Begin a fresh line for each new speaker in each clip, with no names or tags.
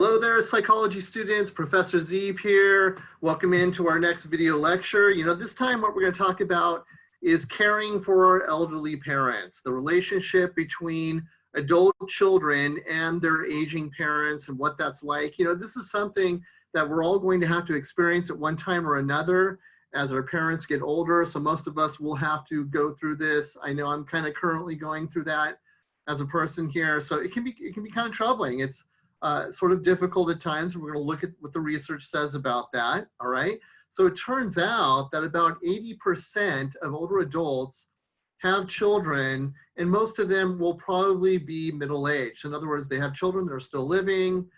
Hello there, psychology students. Professor Zeeb here. Welcome into our next video lecture. This time what we're going to talk about is caring for our elderly parents, the relationship between adult children and their aging parents and what that's like. This is something that we're all going to have to experience at one time or another as our parents get older. So most of us will have to go through this. I know I'm kind of currently going through that as a person here. So it can be kind of troubling. It's sort of difficult at times. We're going to look at what the research says about that, all right? So it turns out that about 80% of older adults have children, and most of them will probably be middle-aged. In other words, they have children that are still living.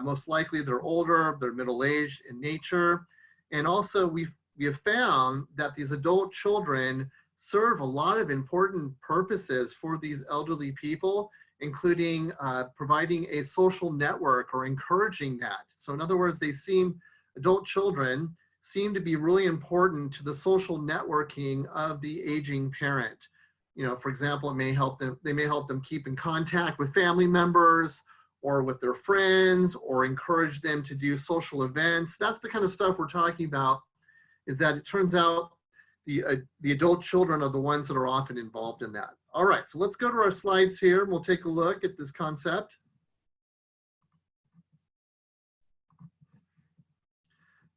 Most likely they're older, they're middle-aged in nature. And also we have found that these adult children serve a lot of important purposes for these elderly people, including providing a social network or encouraging that. So in other words, adult children seem to be really important to the social networking of the aging parent. For example, they may help them keep in contact with family members or with their friends, or encourage them to do social events. That's the kind of stuff we're talking about, is that it turns out the adult children are the ones that are often involved in that. All right, so let's go to our slides here and we'll take a look at this concept.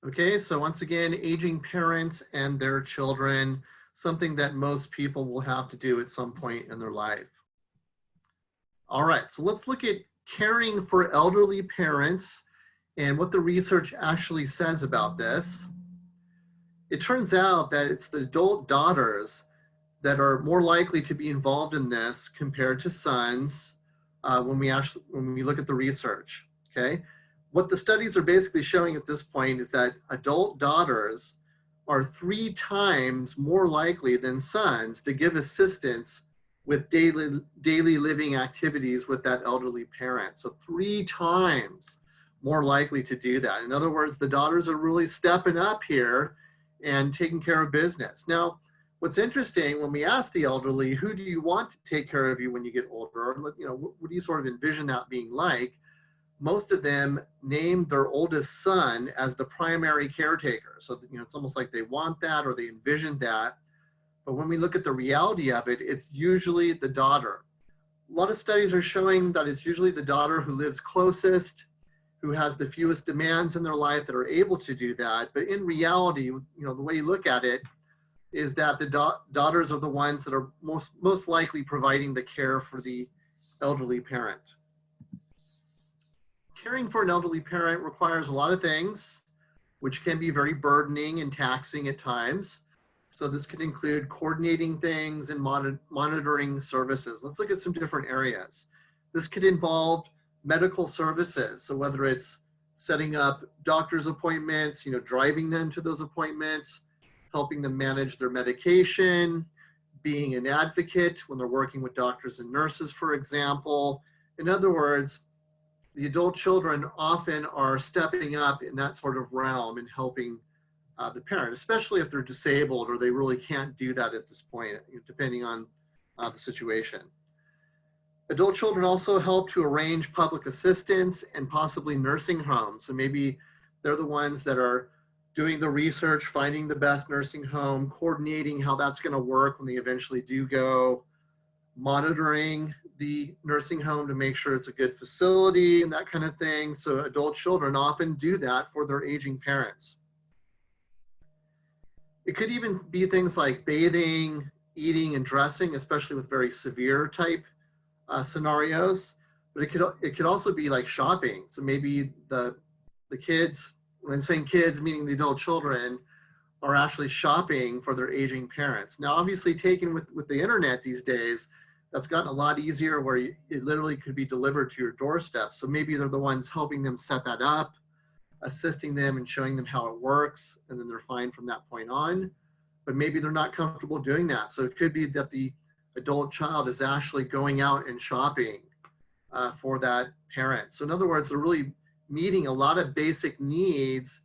Okay, so once again, aging parents and their children, something that most people will have to do at some point in their life. All right, so let's look at caring for elderly parents and what the research actually says about this. It turns out that it's the adult daughters that are more likely to be involved in this compared to sons when we look at the research, okay? What the studies are basically showing at this point is that adult daughters are 3 times more likely than sons to give assistance with daily living activities with that elderly parent. So 3 times more likely to do that. In other words, the daughters are really stepping up here and taking care of business. Now, what's interesting, when we ask the elderly, who do you want to take care of you when you get older? What do you sort of envision that being like? Most of them name their oldest son as the primary caretaker. So, it's almost like they want that or they envision that. But when we look at the reality of it, it's usually the daughter. A lot of studies are showing that it's usually the daughter who lives closest, who has the fewest demands in their life that are able to do that. But in reality, the way you look at it is that the daughters are the ones that are most likely providing the care for the elderly parent. Caring for an elderly parent requires a lot of things, which can be very burdening and taxing at times. So this could include coordinating things and monitoring services. Let's look at some different areas. This could involve medical services. So whether it's setting up doctor's appointments, driving them to those appointments, helping them manage their medication, being an advocate when they're working with doctors and nurses, for example. In other words, the adult children often are stepping up in that sort of realm and helping the parent, especially if they're disabled or they really can't do that at this point, depending on the situation. Adult children also help to arrange public assistance and possibly nursing homes. So maybe they're the ones that are doing the research, finding the best nursing home, coordinating how that's going to work when they eventually do go, monitoring the nursing home to make sure it's a good facility and that kind of thing. So adult children often do that for their aging parents. It could even be things like bathing, eating, and dressing, especially with very severe type scenarios. But it could also be like shopping. So maybe the kids, when I'm saying kids, meaning the adult children, are actually shopping for their aging parents. Now, obviously, taken with the internet these days, that's gotten a lot easier where it literally could be delivered to your doorstep. So maybe they're the ones helping them set that up, assisting them and showing them how it works, and then they're fine from that point on. But maybe they're not comfortable doing that. So it could be that the adult child is actually going out and shopping for that parent. So in other words, they're really meeting a lot of basic needs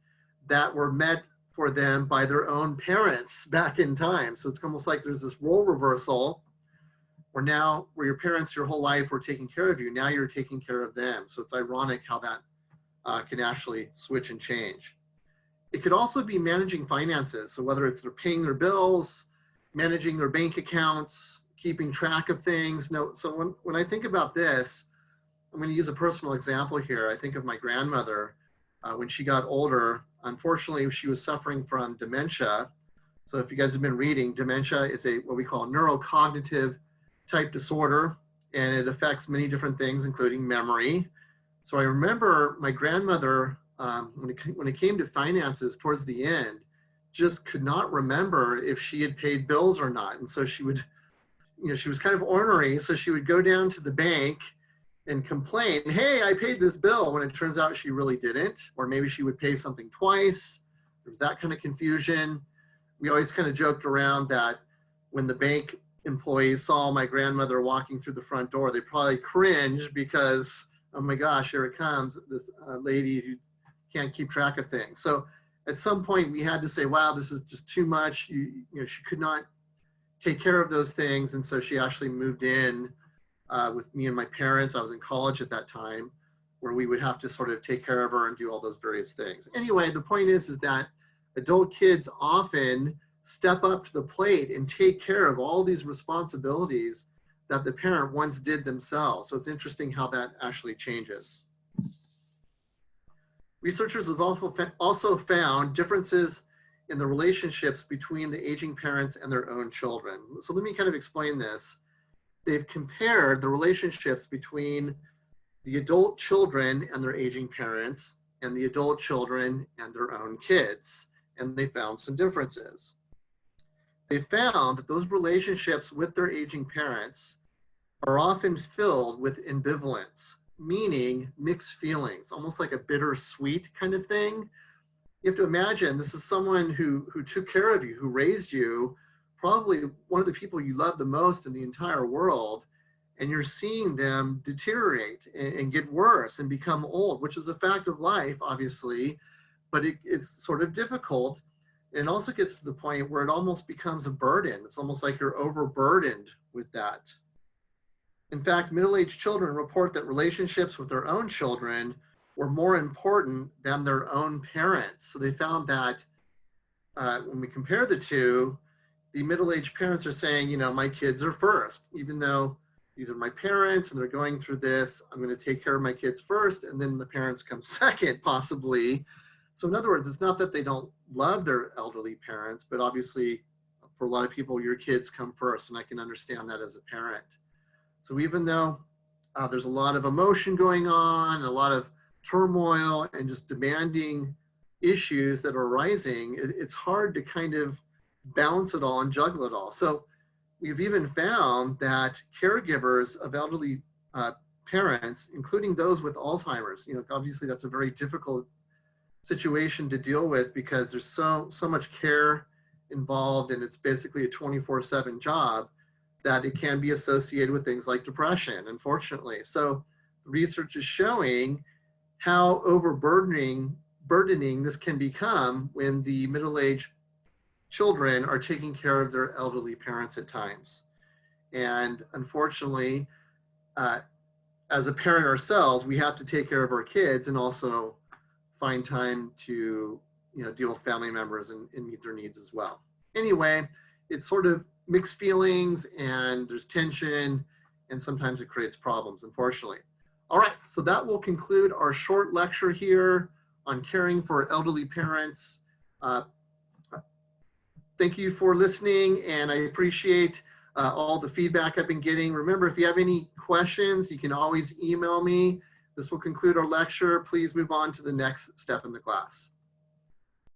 that were met for them by their own parents back in time. So it's almost like there's this role reversal where your parents your whole life were taking care of you. Now you're taking care of them. So it's ironic how that can actually switch and change. It could also be managing finances. So whether it's they're paying their bills, managing their bank accounts, keeping track of things. No, so when I think about this, I'm going to use a personal example here. I think of my grandmother when she got older. Unfortunately, she was suffering from dementia. So if you guys have been reading, dementia is what we call a neurocognitive type disorder, and it affects many different things, including memory. So I remember my grandmother, when it came to finances towards the end, just could not remember if she had paid bills or not. And so she would, she was kind of ornery. So she would go down to the bank and complain, hey, I paid this bill, when it turns out she really didn't. Or maybe she would pay something twice. There was that kind of confusion. We always kind of joked around that when the bank employees saw my grandmother walking through the front door, they probably cringed because, oh my gosh, here it comes, this lady who can't keep track of things. So at some point we had to say, wow, this is just too much. She could not take care of those things. And so she actually moved in with me and my parents. I was in college at that time, where we would have to sort of take care of her and do all those various things. Anyway, the point is that adult kids often step up to the plate and take care of all these responsibilities that the parent once did themselves. So it's interesting how that actually changes. Researchers have also found differences in the relationships between the aging parents and their own children. So let me kind of explain this. They've compared the relationships between the adult children and their aging parents and the adult children and their own kids, and they found some differences. They found that those relationships with their aging parents are often filled with ambivalence, meaning mixed feelings, almost like a bittersweet kind of thing. You have to imagine this is someone who took care of you, who raised you, probably one of the people you love the most in the entire world, and you're seeing them deteriorate and get worse and become old, which is a fact of life, obviously, but it's sort of difficult. It also gets to the point where it almost becomes a burden. It's almost like you're overburdened with that. In fact, middle-aged children report that relationships with their own children were more important than their own parents. So they found that when we compare the two, the middle-aged parents are saying, my kids are first, even though these are my parents and they're going through this, I'm going to take care of my kids first, and then the parents come second, possibly. So in other words, it's not that they don't love their elderly parents, but obviously for a lot of people, your kids come first, and I can understand that as a parent. So even though there's a lot of emotion going on, a lot of turmoil and just demanding issues that are arising, it's hard to kind of balance it all and juggle it all. So we've even found that caregivers of elderly parents, including those with Alzheimer's, obviously that's a very difficult situation to deal with because there's so much care involved, and it's basically a 24/7 job, that it can be associated with things like depression, unfortunately. So the research is showing how burdening this can become when the middle-aged children are taking care of their elderly parents at times. And unfortunately, as a parent ourselves, we have to take care of our kids and also find time to deal with family members and meet their needs as well. Anyway, it's sort of mixed feelings, and there's tension, and sometimes it creates problems, unfortunately. All right, so that will conclude our short lecture here on caring for elderly parents. Thank you for listening, and I appreciate all the feedback I've been getting. Remember, if you have any questions, you can always email me. This will conclude our lecture. Please move on to the next step in the class.